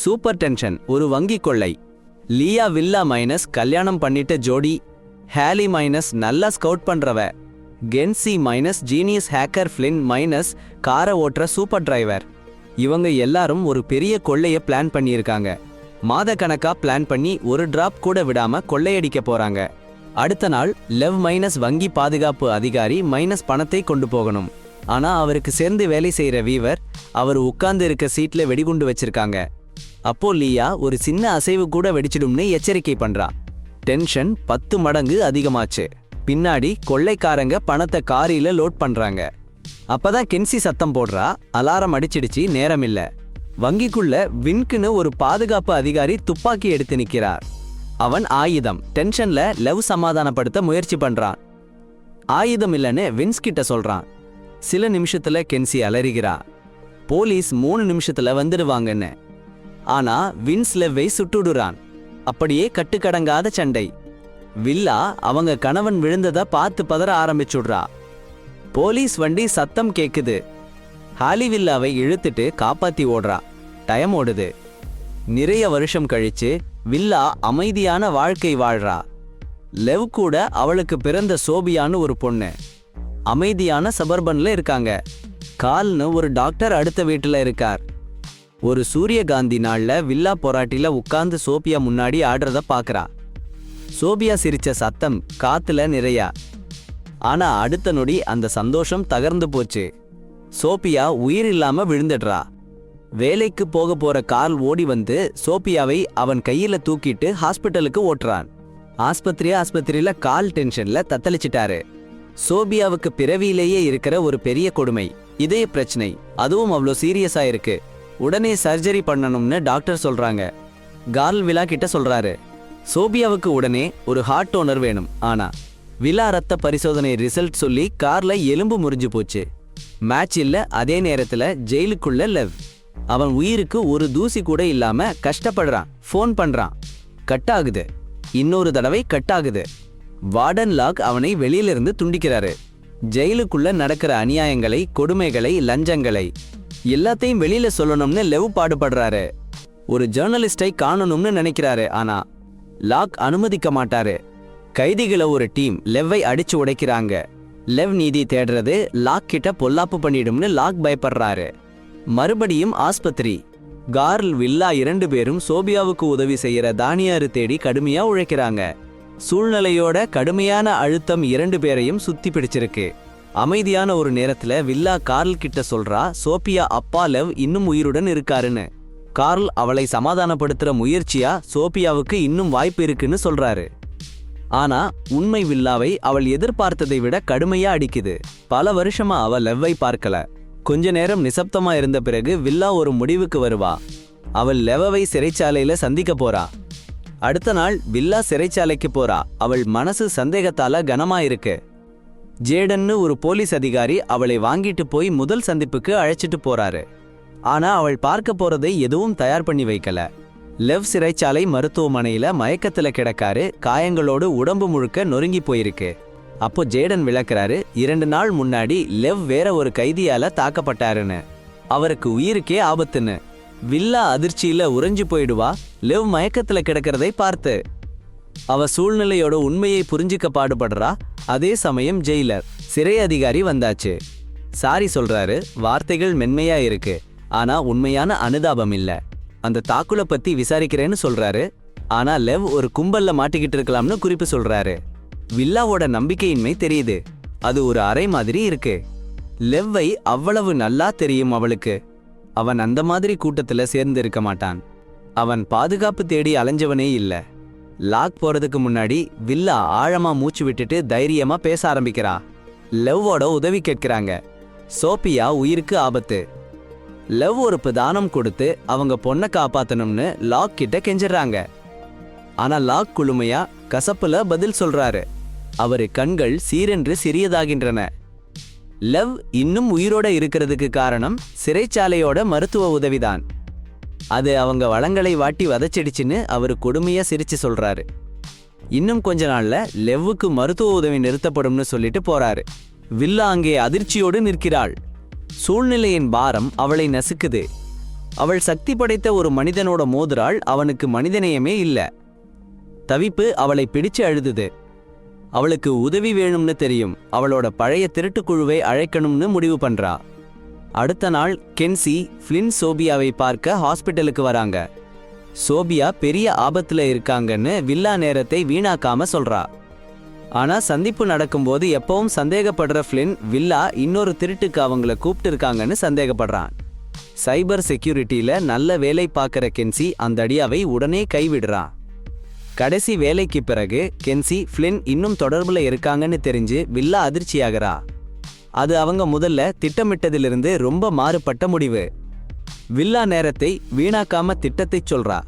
Super tension ஒரு வங்கி கொள்ளை. லியா வில்லா மைனஸ் கல்யாணம் பண்ணிட்ட ஜோடி. ஹேலி மைனஸ் நல்லா ஸ்கவுட் பண்றவ. Kenzie minus genius hacker Flynn minus காரை ஓட்டுற சூப்பர் டிரைவர். இவங்க எல்லாரும் ஒரு பெரிய கொள்ளைய பிளான் பண்ணியிருக்காங்க. மாத கணக்கா பிளான் பண்ணி ஒரு டிராப் கூட விடாம கொள்ளையடிக்க போறாங்க. அடுத்த நாள் லெவ் மைனஸ் வங்கி பாதுகாப்பு அதிகாரி மைனஸ் பணத்தை கொண்டு போகணும். ஆனா அவருக்கு சேர்ந்து வேலை செய்யற வீவர் அவர் உட்கார்ந்து இருக்க சீட்ல வெடிகுண்டு வச்சிருக்காங்க. அப்போ லியா ஒரு சின்ன அசைவு கூட வெடிச்சிடும்னு எச்சரிக்கை பண்றா. டென்ஷன் 10 மடங்கு அதிகமாச்சு. பின்னாடி கொள்ளைக்காரங்க பணத்தை காரில லோட் பண்றாங்க. அப்பதான் கென்சி சத்தம் போடுறா. அலாரம் அடிச்சிடுச்சு, நேரம் இல்ல. வங்கிக்குள்ள வின்க்குன்னு ஒரு பாதுகாப்பு அதிகாரி துப்பாக்கி எடுத்து நிக்கிறார். அவன் ஆயுதம். டென்ஷன்ல லவ் சமாதானப்படுத்த முயற்சி பண்றான். ஆயுதம் இல்லைன்னு வின்ஸ் கிட்ட சொல்றான். சில நிமிஷத்துல கென்சி அலறுகிறா. போலீஸ் 3 நிமிஷத்துல வந்துடுவாங்கன்னு. ஆனா வின்ஸ் லெவ்வை சுட்டுடுறான். அப்படியே கட்டுக்கடங்காத சண்டை. வில்லா அவங்க கணவன் விழுந்ததை பார்த்து பதற ஆரம்பிச்சுடுறா. போலீஸ் வண்டி சத்தம் கேக்குது. ஹாலி வில்லாவை இழுத்துட்டு காப்பாத்தி ஓடுறா. டைம் ஓடுது. நிறைய வருஷம் கழிச்சு வில்லா அமைதியான வாழ்க்கை வாழ்றா. லெவ் கூட அவளுக்கு பிறந்த சோபியான்னு ஒரு பொண்ணு அமைதியான சபர்பன்ல இருக்காங்க. கால்னு ஒரு டாக்டர் அடுத்த வீட்டுல இருக்கார். ஒரு சூரியகாந்தி நாள்ல வில்லா பொராட்டில உட்கார்ந்து சோபியா முன்னாடி ஆடுறத பாக்குறா. சோபியா சிரிச்ச சத்தம் காத்துல நிறையா. ஆனா அடுத்த நொடி அந்த சந்தோஷம் தகர்ந்து போச்சு. சோபியா உயிர் இல்லாம விழுந்துடுறா. வேலைக்கு போற கார்ல் ஓடி வந்து சோபியாவை அவன் கையில தூக்கிட்டு ஹாஸ்பிட்டலுக்கு ஓட்டுறான். ஆஸ்பத்திரியில கால் டென்ஷன்ல தத்தளிச்சிட்டாரு. சோபியாவுக்கு பிறவியிலேயே இருக்கிற ஒரு பெரிய கொடுமை, இதய பிரச்சனை. அதுவும் அவ்வளோ சீரியஸா இருக்கு. உடனே சர்ஜரி பண்ணணும்னு டாக்டர் சொல்றாங்க. கார்ல் விலா கிட்ட சொல்றாரு. சோபியாவுக்கு உடனே ஒரு ஹார்ட் டோனர் வேணும். ஆனா விலா ரத்த பரிசோதனை ரிசல்ட் சொல்லி கார்ல எலும்பு முறிஞ்சு போச்சு. மேட்ச் இல்ல. அதே நேரத்துல ஜெயிலுக்குள்ள லெவ். அவன் உயிருக்கு ஒரு தூசி கூட இல்லாம கஷ்டப்படுறான். ஃபோன் பண்றான். கட் ஆகுது. இன்னொரு தடவை கட் ஆகுது. வார்டன் லாக் அவனை வெளியிலிருந்து துண்டிக்கிறாரு. ஜெயிலுக்குள்ள நடக்கிற அநியாயங்களை, கொடுமைகளை, லஞ்சங்களை எல்லாத்தையும் வெளியில சொல்லணும்னு லெவ் பாடுபடுறாரு. ஒரு ஜேர்னலிஸ்டை காணணும்னு நினைக்கிறாரு. ஆனா லாக் அனுமதிக்க மாட்டாரு. கைதிகளை ஒரு டீம் லெவ்வை அடிச்சு உடைக்கிறாங்க. லெவ் நீதி தேடுறது லாக் கிட்ட பொல்லாப்பு பண்ணிடும்னு லாக் பயப்படுறாரு. மறுபடியும் ஆஸ்பத்திரி. கார்ல் வில்லா 2 பேரும் சோபியாவுக்கு உதவி செய்யற தானியாரு தேடி கடுமையா உழைக்கிறாங்க. சூழ்நிலையோட கடுமையான அழுத்தம் 2 பேரையும் சுத்தி பிடிச்சிருக்கு. அமைதியான ஒரு நேரத்துல வில்லா கார்ல் கிட்ட சொல்றா, சோபியா அப்பா லெவ் இன்னும் உயிருடன் இருக்காருன்னு. கார்ல் அவளை சமாதானப்படுத்துற முயற்சியா சோபியாவுக்கு இன்னும் வாய்ப்பு இருக்குன்னு சொல்றாரு. ஆனா உண்மை வில்லாவை அவள் எதிர்பார்த்ததை விட கடுமையா அடிக்குது. பல வருஷமா அவ லெவ்வை பார்க்கல. கொஞ்ச நேரம் நிசப்தமா இருந்த பிறகு வில்லா ஒரு முடிவுக்கு வருவா. அவள் லெவ்வை சிறைச்சாலையில சந்திக்க போறா. அடுத்த நாள் வில்லா சிறைச்சாலைக்கு போறா. அவள் மனசு சந்தேகத்தால கனமா இருக்கு. ஜேடன்னு ஒரு போலீஸ் அதிகாரி அவளை வாங்கிட்டு போய் முதல் சந்திப்புக்கு அழைச்சிட்டு போறாரு. ஆனா அவள் பார்க்க போறதை எதுவும் தயார் பண்ணி வைக்கல. லெவ் சிறைச்சாலை மருத்துவமனையில மயக்கத்துல கிடக்காரு. காயங்களோடு உடம்பு முழுக்க நொறுங்கி போயிருக்கு. அப்போ ஜேடன் விளக்குறாரு, 2 நாள் முன்னாடி லெவ் வேற ஒரு கைதியால தாக்கப்பட்டாருன்னு. அவருக்கு உயிருக்கே ஆபத்துன்னு. வில்லா அதிர்ச்சியில உறைஞ்சு போயிடுவா. லெவ் மயக்கத்துல கிடக்கிறதை பார்த்து அவ சூழ்நிலையோட உண்மையை புரிஞ்சுக்க பாடுபடுறா. அதே சமயம் ஜெயிலர் சிறை அதிகாரி வந்தாச்சு. சாரி சொல்றாரு. வார்த்தைகள் மென்மையா இருக்கு. ஆனா உண்மையான அனுதாபம் இல்ல. அந்த தாக்குல பத்தி விசாரிக்கிறேன்னு சொல்றாரு. ஆனா லெவ் ஒரு கும்பல்ல மாட்டிக்கிட்டு இருக்கலாம்னு குறிப்பு சொல்றாரு. வில்லாவோட நம்பிக்கையின்மை தெரியுது. அது ஒரு அறை மாதிரி இருக்கு. லெவ்வை அவ்வளவு நல்லா தெரியும் அவளுக்கு. அவன் அந்த மாதிரி கூட்டத்துல சேர்ந்து இருக்க மாட்டான். அவன் பாதுகாப்பு தேடி அலைஞ்சவனே இல்ல. லாக் போறதுக்கு முன்னாடி வில்லா ஆழமா மூச்சு விட்டுட்டு தைரியமா பேச ஆரம்பிக்கிறா. லெவ்வோட உதவி கேட்கிறாங்க. சோபியா உயிருக்கு ஆபத்து. லெவ் ஒரு தானம் கொடுத்து அவங்க பொண்ணை காப்பாத்தணும்னு லாக் கிட்ட கெஞ்சிடுறாங்க. ஆனா லாக் குளுமையா கசப்புல பதில் சொல்றாரு. அவரு கண்கள் சீரென்று சிறியதாகின்றன. லெவ் இன்னும் உயிரோட இருக்கிறதுக்கு காரணம் சிறைச்சாலையோட மருத்துவ உதவிதான். அது அவங்க வளங்களை வாட்டி வதச்சிடுச்சுன்னு அவரு கொடுமையா சிரிச்சு சொல்றாரு. இன்னும் கொஞ்ச நாள்ல லெவ்வுக்கு மருத்துவ உதவி நிறுத்தப்படும்னு சொல்லிட்டு போறாரு. வில்லா அங்கே அதிர்ச்சியோடு நிற்கிறாள். சூழ்நிலையின் பாரம் அவளை நசுக்குது. அவள் சக்தி படைத்த ஒரு மனிதனோட மோதுறாள். அவனுக்கு மனிதநேயமே இல்ல. தவிப்பு அவளை பிடிச்சு அழுதுது. அவளுக்கு உதவி வேணும்னு தெரியும். அவளோட பழைய திருட்டுக்குழுவை அழைக்கணும்னு முடிவு பண்றா. அடுத்த நாள் கென்சி, ஃப்ளின் சோபியாவை பார்க்க ஹாஸ்பிட்டலுக்கு வராங்க. சோபியா பெரிய ஆபத்துல இருக்காங்கன்னு வில்லா நேரத்தை வீணாக்காம சொல்றா. ஆனா சந்திப்பு நடக்கும்போது எப்பவும் சந்தேகப்படுற ஃப்ளின் வில்லா இன்னொரு திருட்டுக்கு அவங்கள கூப்பிட்டு இருக்காங்கன்னு சந்தேகப்படுறான். சைபர் செக்யூரிட்டியில நல்ல வேலை பார்க்குற கென்சி அந்த ஐடியாவை உடனே கைவிடுறான். கடைசி வேலைக்கு பிறகு கென்சி ஃப்ளின் இன்னும் தொடர்புல இருக்காங்கன்னு தெரிஞ்சு வில்லா அதிர்ச்சியாகிறா. அது அவங்க முதல்ல திட்டமிட்டதிலிருந்து ரொம்ப மாறுபட்ட முடிவு. வில்லா நேரத்தை வீணாக்காம திட்டத்தை சொல்றா.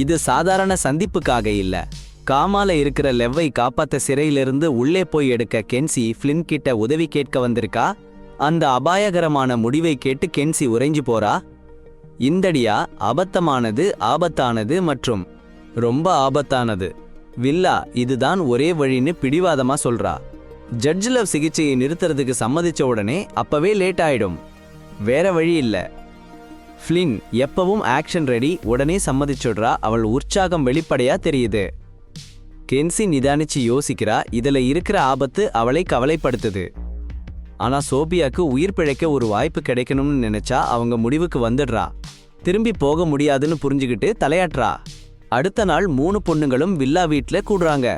இது சாதாரண சந்திப்புக்காக இல்ல, காமால இருக்கிற லெவ்வை காப்பாத்த சிறையிலிருந்து உள்ளே போய் எடுக்க கென்சி ஃப்ளின் கிட்ட உதவி கேட்க வந்திருக்கா. அந்த அபாயகரமான முடிவை கேட்டு கென்சி உறைஞ்சு போறா. இந்தடியா ஆபத்தானது மற்றும் ரொம்ப ஆபத்தானது. வில்லா இதுதான் ஒரே வழின்னு பிடிவாதமா சொல்றா. ஜட்ஜ் லவ் சிகிச்சையை நிறுத்துறதுக்கு சம்மதிச்ச உடனே அப்பவே லேட் ஆயிடும். வேற வழி இல்ல. ஃப்ளின் எப்பவும் ஆக்ஷன் ரெடி. உடனே சம்மதிச்சுடுறா. அவள் உற்சாகம் வெளிப்படையா தெரியுது. கென்சி நிதானிச்சு யோசிக்கிறா. இதுல இருக்கிற ஆபத்து அவளை கவலைப்படுத்துது. ஆனா சோபியாக்கு உயிர் பிழைக்க ஒரு வாய்ப்பு கிடைக்கணும்னு நினைச்சா அவங்க முடிவுக்கு வந்துடுறா. திரும்பி போக முடியாதுன்னு புரிஞ்சுக்கிட்டு தலையாட்டுறா. அடுத்த நாள் 3 பொண்ணுங்களும் வில்லா வீட்ல கூடுறாங்க.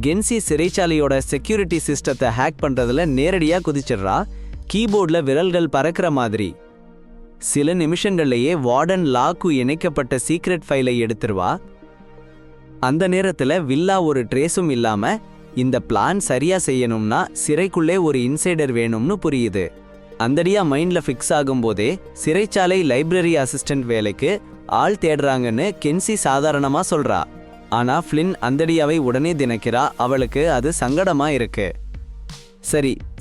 கென்சி சிறைச்சாலையோட செக்யூரிட்டி சிஸ்டத்தை ஹேக் பண்றதுல நேரடியா குதிச்சிடுறா. கீபோர்ட்ல விரல்கள் பறக்கிற மாதிரி. சில நிமிஷங்கள்லயே வார்டன் லாக்கு இணைக்கப்பட்ட சீக்ரெட் ஃபைலை எடுத்துருவா. அந்த நேரத்துல வில்லா ஒரு ட்ரேஸும் இல்லாம, இந்த பிளான் சரியா செய்யணும்னா சிறைக்குள்ளே ஒரு இன்சைடர் வேணும்னு புரியுது. அந்தடியா மைண்ட்ல ஃபிக்ஸ் ஆகும்போதே சிறைச்சாலை லைப்ரரி அசிஸ்டன்ட் வேலைக்கு ஆள் தேடுறாங்கன்னு கென்சி சாதாரணமா சொல்றா. ஆனா ஃப்ளின் அந்தடியாவை உடனே திணைக்கிறா. அவளுக்கு அது சங்கடமா இருக்கு.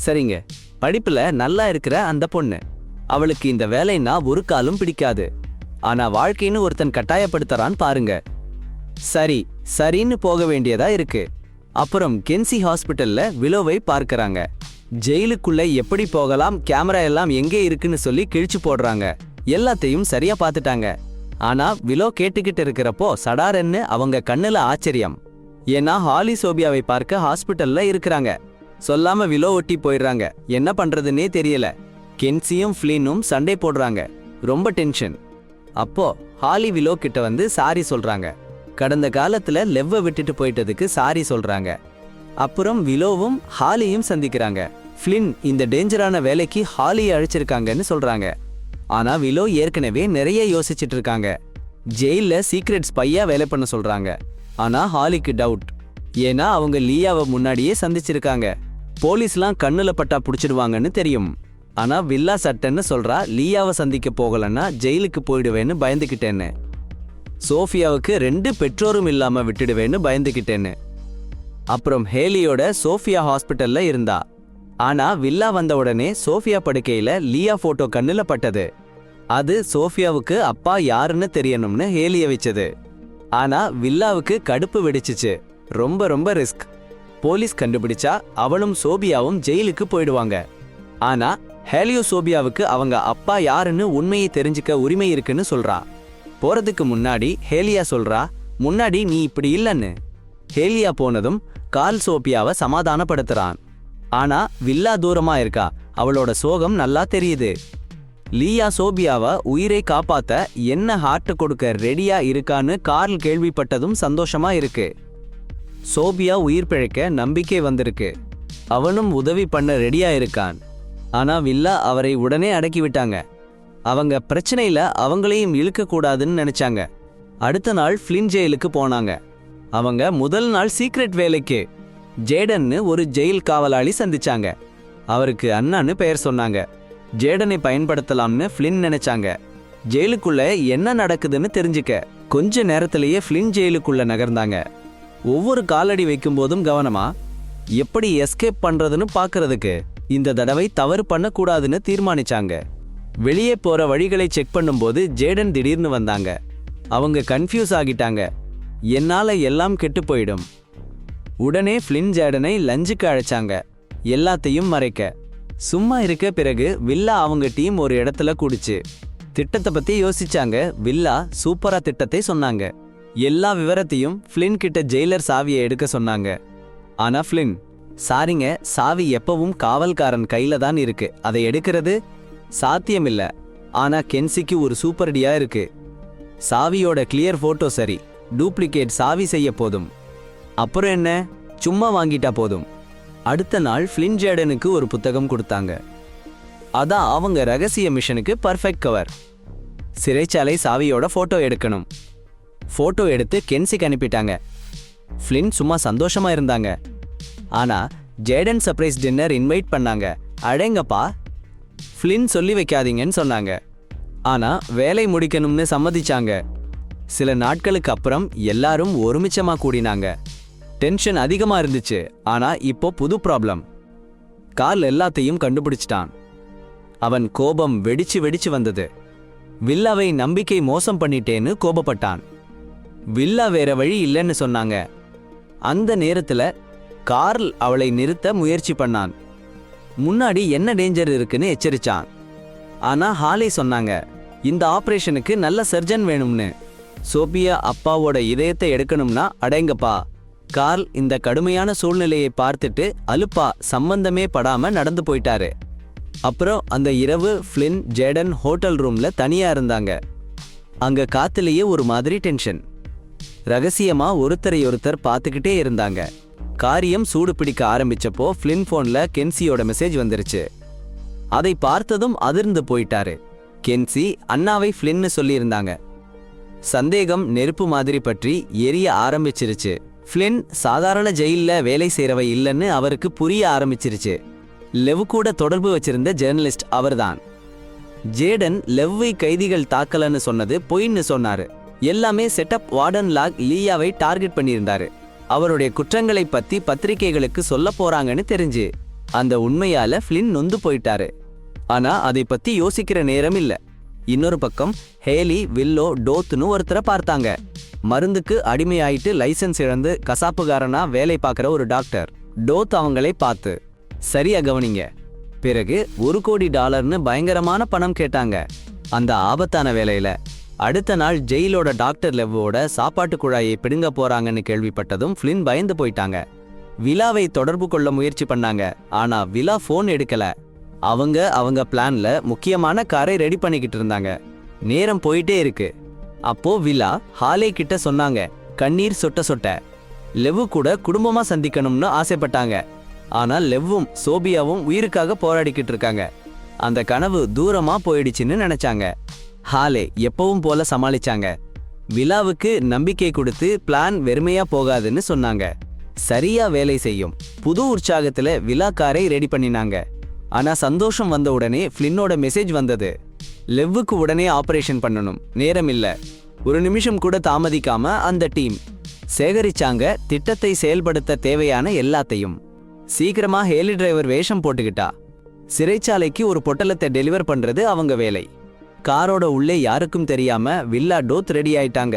சரிங்க, படிப்புல நல்லா இருக்கிற அந்த பொண்ணு, அவளுக்கு இந்த வேலைன்னா ஒரு காலும் பிடிக்காது. ஆனா வாழ்க்கைன்னு ஒருத்தன் கட்டாயப்படுத்துறான் பாருங்க. சரின்னு போக வேண்டியதா இருக்கு. அப்புறம் கென்சி ஹாஸ்பிட்டல்ல விலோவை பார்க்கறாங்க. ஜெயிலுக்குள்ள எப்படி போகலாம், கேமரா எல்லாம் எங்கே இருக்குன்னு சொல்லி கிழிச்சு போடுறாங்க. எல்லாத்தையும் சரியா பார்த்துட்டாங்க. ஆனா விலோ கேட்டுக்கிட்டு இருக்கிறப்போ சடாரன்னு அவங்க கண்ணுல ஆச்சரியம். ஏன்னா ஹாலி சோபியாவை பார்க்க ஹாஸ்பிட்டல்ல இருக்கிறாங்க. சொல்லாம விலோ ஒட்டி போயிடுறாங்க. என்ன பண்றதுன்னே தெரியல. கென்சியும் ஃப்ளினும் சண்டை போடுறாங்க. ரொம்ப டென்ஷன். அப்போ ஹாலி விலோ கிட்ட வந்து சாரி சொல்றாங்க. கடந்த காலத்துல லெவ்வ விட்டுட்டு போயிட்டதுக்கு சாரி சொல்றாங்க. அப்புறம் விலோவும் ஹாலியும் சந்திக்கிறாங்க. ஃப்ளின் இந்த டேஞ்சரான வேலைக்கு ஹாலியை அழைச்சிருக்காங்கன்னு சொல்றாங்க. ஆனா விலோ ஏற்கனவே நிறைய யோசிச்சுட்டு இருக்காங்க. ஜெயில சீக்ரெட் ஸ்பையா வேலை பண்ண சொல்றாங்க. ஆனா ஹாலிக்கு டவுட். ஏன்னா அவங்க லியாவை முன்னாடியே சந்திச்சிருக்காங்க. போலீஸ்லாம் கண்ணுல பட்டா புடிச்சிடுவாங்கன்னு தெரியும். ஆனா வில்லா சட்டன்னு சொல்றா. லியாவை சந்திக்க போகலன்னா ஜெயிலுக்கு போயிடுவேன்னு பயந்துக்கிட்டேன்னு. சோஃபியாவுக்கு 2 பெற்றோரும் இல்லாம விட்டுடுவேன்னு பயந்துக்கிட்டேன்னு. அப்புறம் ஹேலியோட சோஃபியா ஹாஸ்பிட்டல்ல இருந்தா. ஆனா வில்லா வந்த உடனே சோஃபியா படுக்கையில லியா போட்டோ கண்ணுல பட்டது. அது சோஃபியாவுக்கு அப்பா யாருன்னு தெரியணும்னு ஹேலிய வச்சது. ஆனா வில்லாவுக்கு கடுப்பு வெடிச்சிச்சு. ரொம்ப ரிஸ்க். போலீஸ் கண்டுபிடிச்சா அவளும் சோபியாவும் ஜெயிலுக்கு போயிடுவாங்க. ஆனா ஹேலியோ சோபியாவுக்கு அவங்க அப்பா யாருன்னு உண்மையை தெரிஞ்சுக்க உரிமை இருக்குன்னு சொல்றா. போறதுக்கு முன்னாடி ஹேலியா சொல்றா, முன்னாடி நீ இப்படி இல்லன்னு. ஹேலியா போனதும் கார்ல் சோபியாவை சமாதானப்படுத்துறான். ஆனா வில்லா தூரமா இருக்கா. அவளோட சோகம் நல்லா தெரியுது. லியா சோபியாவை உயிரை காப்பாத்த என்ன ஹார்ட் கொடுக்க ரெடியா இருக்கான்னு கார்ல் கேள்விப்பட்டதும் சந்தோஷமா இருக்கு. சோபியா உயிர் பிழைக்க நம்பிக்கை வந்திருக்கு. அவனும் உதவி பண்ண ரெடியா இருக்கான். ஆனா வில்லா அவரை உடனே அடக்கி விட்டாங்க. அவங்க பிரச்சனையில அவங்களையும் இழுக்க கூடாதுன்னு நினைச்சாங்க. அடுத்த நாள் ஃப்ளின் ஜெயிலுக்கு போனாங்க. அவங்க முதல் நாள் சீக்ரெட் வேலைக்கு ஜேடன்னு ஒரு ஜெயில் காவலாளி சந்திச்சாங்க. அவருக்கு அண்ணான்னு பெயர் சொன்னாங்க. ஜேடனை பயன்படுத்தலாம்னு ஃப்ளின் நினைச்சாங்க. ஜெயிலுக்குள்ள என்ன நடக்குதுன்னு தெரிஞ்சுக்க கொஞ்ச நேரத்திலேயே ஃப்ளின் ஜெயிலுக்குள்ள நகர்ந்தாங்க. ஒவ்வொரு காலடி வைக்கும் போதும் கவனமா எப்படி எஸ்கேப் பண்றதுன்னு பாக்குறதுக்கு இந்த தடவை தவறு பண்ணக்கூடாதுன்னு தீர்மானிச்சாங்க. வெளியே போற வழிகளை செக் பண்ணும்போது ஜேடன் திடீர்னு வந்தாங்க. அவங்க கன்ஃபியூஸ் ஆகிட்டாங்க. என்னால எல்லாம் கெட்டு போயிடும். உடனே ஃப்ளின் ஜேடனை லஞ்சுக்கு அழைச்சாங்க. எல்லாத்தையும் மறைக்க. சும்மா இருக்க பிறகு வில்லா அவங்க டீம் ஒரு இடத்துல கூடுச்சு. திட்டத்தை பத்தி யோசிச்சாங்க. வில்லா சூப்பரா திட்டத்தை சொன்னாங்க. எல்லா விவரத்தையும் ஃப்ளின் கிட்ட ஜெயிலர் சாவியை எடுக்க சொன்னாங்க. ஆனா ஃப்ளின், சாரிங்க, சாவி எப்பவும் காவல்காரன் கையில தான் இருக்கு, அதை எடுக்கிறது சாத்தியமில்ல. ஆனா கென்சிக்கு ஒரு சூப்பர் ஐடியா இருக்கு. சாவியோட கிளியர் போட்டோ சரி, டூப்ளிகேட் சாவி செய்ய போதும். அப்புறம் என்ன, சும்மா வாங்கிட்டா போதும். அடுத்த நாள் ஃப்ளின் ஜேடனுக்கு ஒரு புத்தகம் கொடுத்தாங்க. அதான் அவங்க ரகசிய மிஷனுக்கு பர்ஃபெக்ட் கவர். சிறைச்சாலை சாவியோட போட்டோ எடுக்கணும். போட்டோ எடுத்து கென்சிக்கு அனுப்பிட்டாங்க. ஃப்ளின் சும்மா சந்தோஷமா இருந்தாங்க. ஆனா ஜேடன் சர்ப்ரைஸ் டின்னர் இன்வைட் பண்ணாங்க. அடேங்கப்பா, ஃப்ளின் சொல்லி வைக்காதீங்கன்னு சொன்னாங்க. ஆனா வேலை முடிக்கணும்னு சம்மதிச்சாங்க. சில நாட்களுக்கு அப்புறம் எல்லாரும் ஒருமிச்சமா கூடினாங்க. டென்ஷன் அதிகமா இருந்துச்சு. ஆனா இப்போ புது ப்ராப்ளம். கார்ல் எல்லாத்தையும் கண்டுபிடிச்சிட்டான். அவன் கோபம் வெடிச்சு வெடிச்சு வந்தது. வில்லாவை நம்பிக்கை மோசம் பண்ணிட்டேன்னு கோபப்பட்டான். வில்லா வேற வழி இல்லைன்னு சொன்னாங்க. அந்த நேரத்துல கார்ல் அவளை நிறுத்த முயற்சி பண்ணான். முன்னாடி என்ன டேஞ்சர் இருக்குன்னு எச்சரிச்சான். ஆனா ஹாலே சொன்னாங்க, இந்த ஆபரேஷனுக்கு நல்ல சர்ஜன் வேணும்னு. சோபியா அப்பாவோட இதயத்தை எடுக்கணும்னா அடேங்கப்பா. கார்ல் இந்த கடுமையான சூழ்நிலையை பார்த்துட்டு அலுப்பா சம்பந்தமே படாம நடந்து போயிட்டாரு. அப்புறம் அந்த இரவு ஃப்ளின் ஜேடன் ஹோட்டல் ரூம்ல தனியா இருந்தாங்க. அங்க காத்துலயே ஒரு மாதிரி டென்ஷன். ரகசியமா ஒருத்தரையொருத்தர் பார்த்துக்கிட்டே இருந்தாங்க. காரியம் சூடு பிடிக்க ஆரம்பிச்சப்போ ஃப்ளின் போன்ல கென்சியோட மெசேஜ் வந்துருச்சு. அதை பார்த்ததும் அதிர்ந்து போயிட்டாரு. கென்சி அண்ணாவை ஃப்ளின்னு சொல்லியிருந்தாங்க. சந்தேகம் நெருப்பு மாதிரி பற்றி எரிய ஆரம்பிச்சிருச்சு. ஃப்ளின் சாதாரண ஜெயில்ல வேலை செய்றவை இல்லைன்னு அவருக்கு புரிய ஆரம்பிச்சிருச்சு. லெவ் கூட தொடர்பு வச்சிருந்த ஜேர்னலிஸ்ட் அவர்தான். ஜேடன் லெவ்வை கைதிகள் தாக்கலன்னு சொன்னது பொய்ன்னு சொன்னாரு. எல்லாமே செட்டப். வார்டன் லாக் லீயாவை டார்கெட் பண்ணியிருந்தாரு. அவருடைய குற்றங்களை பத்தி பத்திரிகைகளுக்கு சொல்ல போறாங்கன்னு தெரிஞ்சு அந்த உண்மையால ஃப்ளின் நொந்து போயிட்டாரு. ஆனா அதை பத்தி யோசிக்கிற நேரம் இல்ல. இன்னொரு பக்கம் ஹேலி வில்லோ டோத்னு ஒருத்தரை பார்த்தாங்க. மருந்துக்கு அடிமையாயிட்டு லைசன்ஸ் இழந்து கசாப்புகாரனா வேலை பார்க்குற ஒரு டாக்டர். டோத் அவங்களை பார்த்து, சரியா கவனிங்க, பிறகு $1 கோடி பயங்கரமான பணம் கேட்டாங்க. அந்த ஆபத்தான வேலையில அடுத்த நாள் ஜெயிலோட டாக்டர் லெவ்வோட சாப்பாட்டு குழாயை பிடுங்க போறாங்கன்னு கேள்விப்பட்டதும் ஃப்ளின் பயந்து போயிட்டாங்க. விலாவை தொடர்பு கொள்ள முயற்சி பண்ணாங்க. ஆனா விலா போன் எடுக்கல. அவங்க பிளான்ல முக்கியமான காரை ரெடி பண்ணிக்கிட்டு இருந்தாங்க. நேரம் போயிட்டே இருக்கு. அப்போ விலா ஹாலே கிட்ட சொன்னாங்க, கண்ணீர் சொட்ட சொட்ட லெவ் கூட குடும்பமா சந்திக்கணும்னு ஆசைப்பட்டாங்க. ஆனா லெவ்வும் சோபியாவும் உயிருக்காக போராடிக்கிட்டு இருக்காங்க. அந்த கனவு தூரமா போயிடுச்சுன்னு நினைச்சாங்க. ஹாலே எப்பவும் போல சமாளிச்சாங்க. விலாவுக்கு நம்பிக்கை கொடுத்து பிளான் வெறுமையா போகாதுன்னு சொன்னாங்க. சரியா வேலை செய்யும். புது உற்சாகத்துல விலா காரை ரெடி பண்ணினாங்க. ஆனா சந்தோஷம் வந்த உடனே ஃப்ளின்னோட மெசேஜ் வந்தது. லெவ்வுக்கு உடனே ஆபரேஷன் பண்ணணும், நேரம் இல்ல. ஒரு நிமிஷம் கூட தாமதிக்காம அந்த டீம் சேகரிச்சாங்க திட்டத்தை செயல்படுத்த தேவையான எல்லாத்தையும். சீக்கிரமா ஹேலி டிரைவர் வேஷம் போட்டுக்கிட்டா. சிறைச்சாலைக்கு ஒரு பொட்டலத்தை டெலிவர் பண்றது அவங்க வேலை. காரோட உள்ளே யாருக்கும் தெரியாம வில்லா டோத் ரெடி ஆயிட்டாங்க.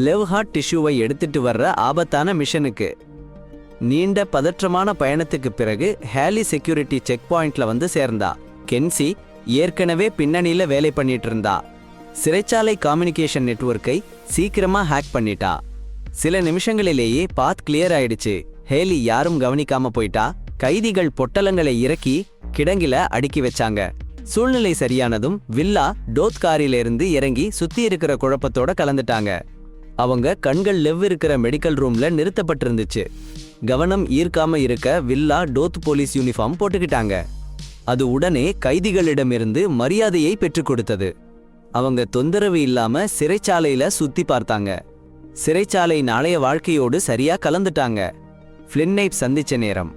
லெவ் ஹார்ட் டிஷ்யூவை எடுத்துட்டு வர்ற ஆபத்தான மிஷனுக்கு. நீண்ட பதற்றமான பயணத்துக்கு பிறகு ஹேலி செக்யூரிட்டி செக் பாயிண்ட்ல வந்து சேர்ந்தா. கென்சி ஏற்கனவே பின்னணியில வேலை பண்ணிட்டு இருந்தா. சிறைச்சாலை கம்யூனிகேஷன் நெட்வொர்க்கை சீக்கிரமா ஹேக் பண்ணிட்டா. சில நிமிஷங்களிலேயே பாத் கிளியர் ஆயிடுச்சு. ஹேலி யாரும் கவனிக்காம போயிட்டா. கைதிகள் பொட்டலங்களை இறக்கி கிடங்கில அடுக்கி வச்சாங்க. சூழ்நிலை சரியானதும் வில்லா டோத் காரிலிருந்து இறங்கி சுத்தி இருக்கிற குழப்பத்தோட கலந்துட்டாங்க. அவங்க கண்கள் லெவ் இருக்கிற மெடிக்கல் ரூம்ல நிறுத்தப்பட்டிருந்துச்சு. கவனம் ஈர்க்காம இருக்க வில்லா டோத் போலீஸ் யூனிஃபார்ம் போட்டுக்கிட்டாங்க. அது உடனே கைதிகளிடமிருந்து மரியாதையை பெற்றுக் கொடுத்தது. அவங்க தொந்தரவு இல்லாம சிறைச்சாலையில சுத்தி பார்த்தாங்க. சிறைச்சாலை நாளைய வாழ்க்கையோடு சரியா கலந்துட்டாங்க. ஃப்ளின்னை சந்திச்ச நேரம்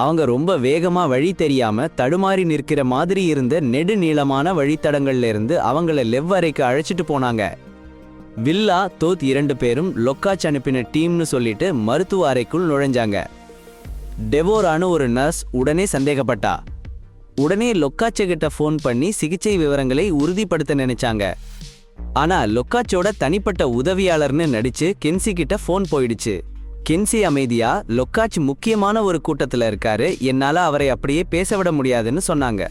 அவங்க ரொம்ப வேகமா வழி தெரியாம தடுமாறி நிற்கிற மாதிரி இருந்த நெடுநீளமான வழித்தடங்கள்ல இருந்து அவங்கள லெவ் அறைக்கு அழைச்சிட்டு போனாங்க. வில்லா தோத் 2 பேரும் லொக்காச் அனுப்பின டீம்னு சொல்லிட்டு மருத்துவ அறைக்குள் நுழைஞ்சாங்க. டெவோரானு ஒரு நர்ஸ் உடனே சந்தேகப்பட்டா. உடனே லொக்காச்ச கிட்ட ஃபோன் பண்ணி சிகிச்சை விவரங்களை உறுதிப்படுத்த நினைச்சாங்க. ஆனா லொக்காச்சோட தனிப்பட்ட உதவியாளர்னு நடிச்சு கென்சி கிட்ட ஃபோன் போயிடுச்சு. கென்சி அமைதியா, லொக்காச் முக்கியமான ஒரு கூட்டத்துல இருக்காரு, என்னால அவரை அப்படியே பேச விட முடியாதுன்னு சொன்னாங்க.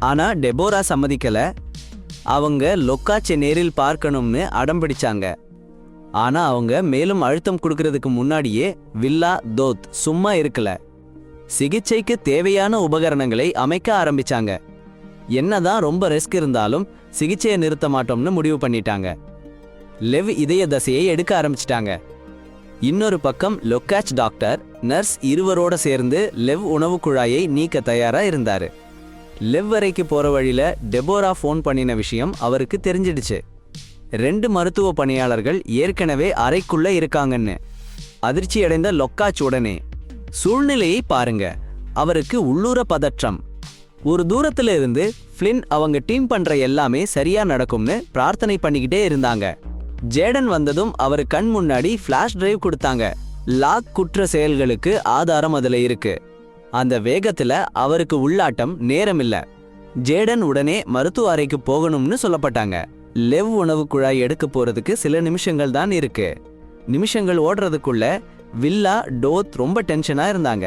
ஆனா டெபோரா சம்மதிக்கல. அவங்க லொக்காச்சை நேரில் பார்க்கணும்னு அடம் பிடிச்சாங்க. ஆனா அவங்க மேலும் அழுத்தம் கொடுக்கறதுக்கு முன்னாடியே வில்லா தோத் சும்மா இருக்கல. சிகிச்சைக்கு தேவையான உபகரணங்களை அமைக்க ஆரம்பிச்சாங்க. என்னதான் ரொம்ப ரிஸ்க் இருந்தாலும் சிகிச்சையை நிறுத்த மாட்டோம்னு முடிவு பண்ணிட்டாங்க. லெவ் இதய தசையை எடுக்க ஆரம்பிச்சிட்டாங்க. இன்னொரு பக்கம் லொக்காச் டாக்டர், நர்ஸ் இருவரோட சேர்ந்து லெவ் உணவு குழாயை நீக்க தயாரா இருந்தாரு. லெவ் அறைக்கு போற வழியில டெபோரா ஃபோன் பண்ணின விஷயம் அவருக்கு தெரிஞ்சிடுச்சு. 2 மருத்துவ பணியாளர்கள் ஏற்கனவே அறைக்குள்ள இருக்காங்கன்னு. அதிர்ச்சி அடைந்த லொக்காச் உடனே, சூழ்நிலையை பாருங்க, அவருக்கு உள்ளூர பதற்றம். ஒரு தூரத்துல இருந்து ஃப்ளின் அவங்க டீம் பண்ற எல்லாமே சரியா நடக்கும்னு பிரார்த்தனை பண்ணிக்கிட்டே இருந்தாங்க. ஜேடன் வந்ததும் அவர் கண் முன்னாடி ஃபிளாஷ் டிரைவ் கொடுத்தாங்க. லாக் குற்ற செயல்களுக்கு ஆதாரம் அதுல இருக்கு. அந்த வேகத்துல அவருக்கு உள்ளாட்டம் நேரமில்ல. ஜேடன் உடனே மருத்துவ அறைக்கு போகணும்னு சொல்லப்பட்டாங்க. லெவ் உணவு குழாய் எடுக்க போறதுக்கு சில நிமிஷங்கள் தான் இருக்கு. நிமிஷங்கள் ஓடுறதுக்குள்ள வில்லா டோத் ரொம்ப டென்ஷனா இருந்தாங்க.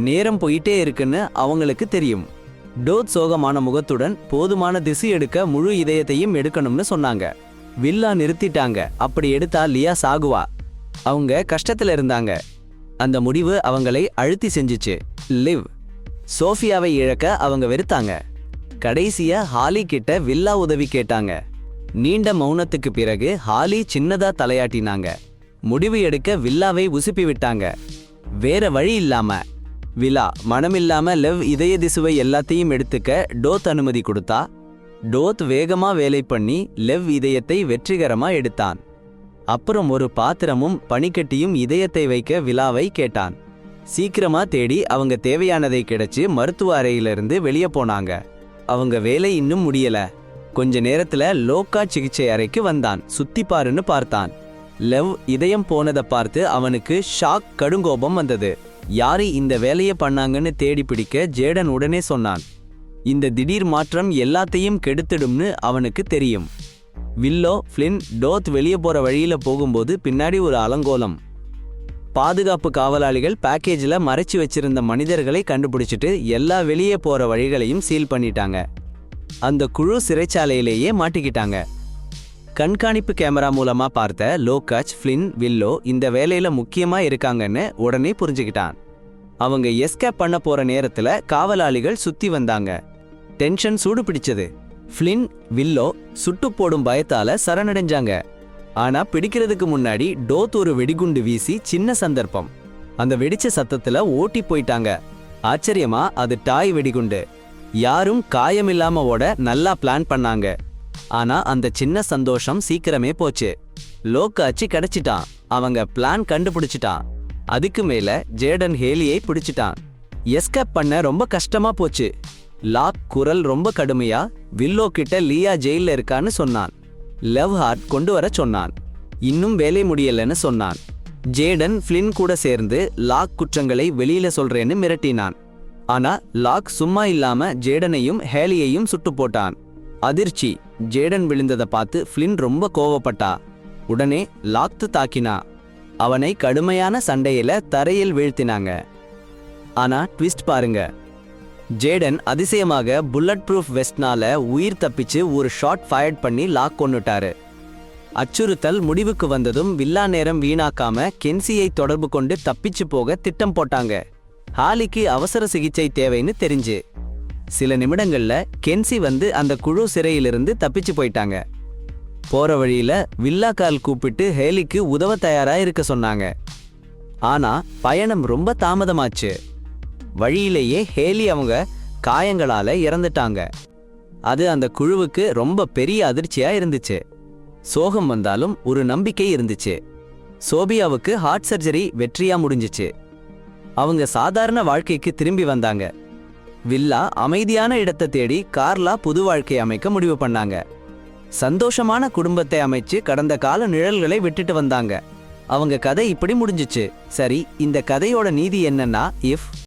நேரம் போயிட்டே இருக்குன்னு அவங்களுக்கு தெரியும். டோத் சோகமான முகத்துடன் போதுமான திசை எடுக்க முழு இதயத்தையும் எடுக்கணும்னு சொன்னாங்க. வில்லா நிறுத்திட்டாங்க. அப்படி எடுத்தா லியா சாகுவா. அவங்க கஷ்டத்துல இருந்தாங்க. அந்த முடிவு அவங்களை அழுத்தி செஞ்சுச்சு. லிவ் சோஃபியாவை இழக்க அவங்க வெறுத்தாங்க. கடைசியா ஹாலி கிட்ட வில்லா உதவி கேட்டாங்க. நீண்ட மௌனத்துக்கு பிறகு ஹாலி சின்னதா தலையாட்டினாங்க. முடிவு எடுக்க வில்லாவை உசுப்பி விட்டாங்க. வேற வழி இல்லாம வில்லா மனமில்லாம லெவ் இதய திசுவை எல்லாத்தையும் எடுத்துக்க டோத் அனுமதி கொடுத்தா. டோத் வேகமா வேலை பண்ணி லெவ் இதயத்தை வெற்றிகரமா எடுத்தான். அப்புறம் ஒரு பாத்திரமும் பனிக்கட்டியும் இதயத்தை வைக்க வில்லாவை கேட்டான். சீக்கிரமா தேடி அவங்க தேவையானதை கிடைச்சு மருத்துவ அறையிலிருந்து வெளியே போனாங்க. அவங்க வேலை இன்னும் முடியல. கொஞ்ச நேரத்துல லோக்கா சிகிச்சை அறைக்கு வந்தான். சுத்தி பாருன்னு பார்த்தான். லெவ் இதயம் போனதை பார்த்து அவனுக்கு ஷாக், கடுங்கோபம் வந்தது. யாரு இந்த வேலையை பண்ணாங்கன்னு தேடி பிடிக்க ஜேடன் உடனே சொன்னான். இந்த திடீர் மாற்றம் எல்லாத்தையும் கெடுத்துடும்னு அவனுக்கு தெரியும். வில்லோ, ஃப்ளின், டோத் வெளியே போற வழியில போகும்போது பின்னாடி ஒரு அலங்கோலம். பாதுகாப்பு காவலாளிகள் பேக்கேஜில் மறைச்சு வச்சிருந்த மனிதர்களை கண்டுபிடிச்சிட்டு எல்லா வெளியே போற வழிகளையும் சீல் பண்ணிட்டாங்க. அந்த குழு சிறைச்சாலையிலேயே மாட்டிக்கிட்டாங்க. கண்காணிப்பு கேமரா மூலமா பார்த்த லோக்காச், ஃப்ளின், வில்லோ இந்த வேலையில முக்கியமா இருக்காங்கன்னு உடனே புரிஞ்சுக்கிட்டான். அவங்க எஸ்கேப் பண்ண போற நேரத்துல காவலாளிகள் சுத்தி வந்தாங்க. டென்ஷன் சூடு பிடிச்சது. ஃப்ளின், வில்லோ சுட்டு போடும் பயத்தால சரணடைஞ்சாங்க. ஆனா பிடிக்கிறதுக்கு முன்னாடி டோத் ஒரு வெடிகுண்டு வீசி சின்ன சந்தர்ப்பம். அந்த வெடிச்ச சத்தத்துல ஓட்டி போயிட்டாங்க. ஆச்சரியமா அது டாய் வெடிகுண்டு. யாரும் காயமில்லாம ஓட நல்லா பிளான் பண்ணாங்க. ஆனா அந்த சின்ன சந்தோஷம் சீக்கிரமே போச்சு. லோக்காச்சி கிடைச்சிட்டான். அவங்க பிளான் கண்டுபிடிச்சிட்டான். அதுக்கு மேல ஜேடன் ஹேலியை பிடிச்சிட்டான். எஸ்கேப் பண்ண ரொம்ப கஷ்டமா போச்சு. லாக் குரல் ரொம்ப கடுமையா வில்லோ கிட்ட லியா ஜெயில இருக்கான்னு சொன்னான். லவ் ஹார்ட் கொண்டு வர சொன்னான். இன்னும் வேலை முடியலன்னு சொன்னான். ஜேடன் ஃப்ளின் கூட சேர்ந்து லாக் குற்றங்களை வெளியில சொல்றேன்னு மிரட்டினான். ஆனா லாக் சும்மா இல்லாம ஜேடனையும் ஹேலியையும் சுட்டு போட்டான். அதிர்ச்சி. ஜேடன் விழுந்ததை பார்த்து ஃப்ளின் ரொம்ப கோவப்பட்டா. உடனே லாக்து தாக்கினா. அவனை கடுமையான சண்டையில தரையில் வீழ்த்தினாங்க. ஆனா ட்விஸ்ட் பாருங்க. ஜேடன் அதிசயமாக புல்லட் ப்ரூஃப் வெஸ்ட்னால உயிர் தப்பிச்சு ஒரு ஷாட் ஃபயர்ட் பண்ணி லாக் கொன்னுட்டாரு. அச்சுறுத்தல் முடிவுக்கு வந்ததும் வில்லா நேரம் வீணாக்காம கென்சியை தொடர்பு கொண்டு தப்பிச்சு போக திட்டம் போட்டாங்க. ஹாலிக்கு அவசர சிகிச்சை தேவைன்னு தெரிஞ்சு சில நிமிடங்கள்ல கென்சி வந்து அந்த குழு சிறையிலிருந்து தப்பிச்சு போயிட்டாங்க. போற வழியில வில்லா கால் கூப்பிட்டு ஹேலிக்கு உதவ தயாரா இருக்க சொன்னாங்க. ஆனா பயணம் ரொம்ப தாமதமாச்சு. வழியிலேயே ஹேலி அவங்க காயங்களால இறந்துட்டாங்க. அது அந்த குழுவுக்கு ரொம்ப பெரிய அதிர்ச்சியா இருந்துச்சு. சோகம் வந்தாலும் ஒரு நம்பிக்கை இருந்துச்சு. சோபியாவுக்கு ஹார்ட் சர்ஜரி வெற்றியா முடிஞ்சிச்சு. அவங்க சாதாரண வாழ்க்கைக்கு திரும்பி வந்தாங்க. வில்லா அமைதியான இடத்தை தேடி கார்லா புது வாழ்க்கை அமைக்க முடிவு பண்ணாங்க. சந்தோஷமான குடும்பத்தை அமைச்சு கடந்த கால நிழல்களை விட்டுட்டு வந்தாங்க. அவங்க கதை இப்படி முடிஞ்சிச்சு. சரி, இந்த கதையோட நீதி என்னன்னா, இஃப்